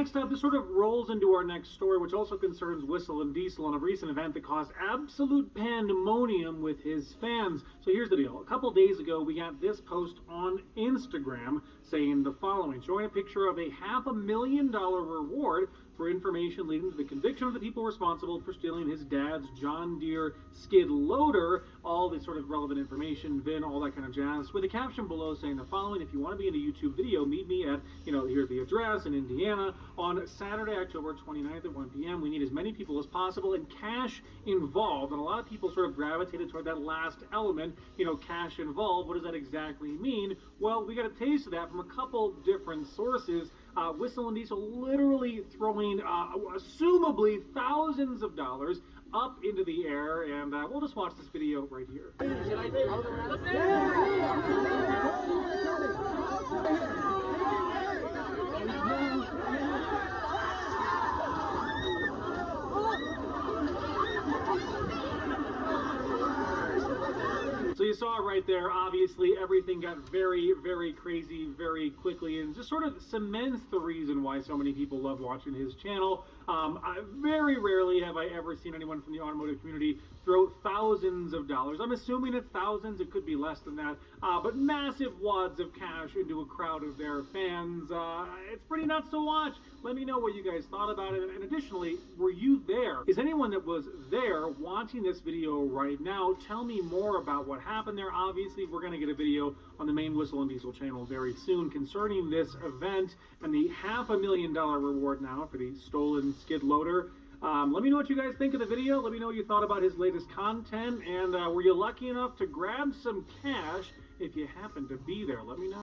next up, this sort of rolls into our next story, which also concerns Whistlin Diesel and a recent event that caused absolute pandemonium with his fans. So here's the deal. A couple days ago, we got this post on Instagram saying the following, showing a picture of a $500,000 reward for information leading to the conviction of the people responsible for stealing his dad's John Deere skid loader, all the sort of relevant information, VIN, all that kind of jazz, with a caption below saying the following: if you want to be in a YouTube video, meet me at, here's the address in Indiana on Saturday, October 29th at 1 p.m. We need as many people as possible and cash involved. And a lot of people sort of gravitated toward that last element, cash involved. What does that exactly mean? Well, we got a taste of that from a couple different sources. Whistlin Diesel literally throwing, assumably, thousands of dollars up into the air, and we'll just watch this video right here. So you saw it right there. Obviously, everything got very, very crazy very quickly, and just sort of cements the reason why so many people love watching his channel. Very rarely have I ever seen anyone from the automotive community throw thousands of dollars. I'm assuming it's thousands. It could be less than that. But massive wads of cash into a crowd of their fans. It's pretty nuts to watch. Let me know what you guys thought about it. And additionally, were you there? Is anyone that was there watching this video right now? Tell me more about what happened there. Obviously, we're going to get a video on the main Whistlin Diesel channel very soon concerning this event and the $500,000 reward now for the stolen skid loader. Let me know what you guys think of the video. Let me know what you thought about his latest content, and were you lucky enough to grab some cash if you happen to be there? Let me know.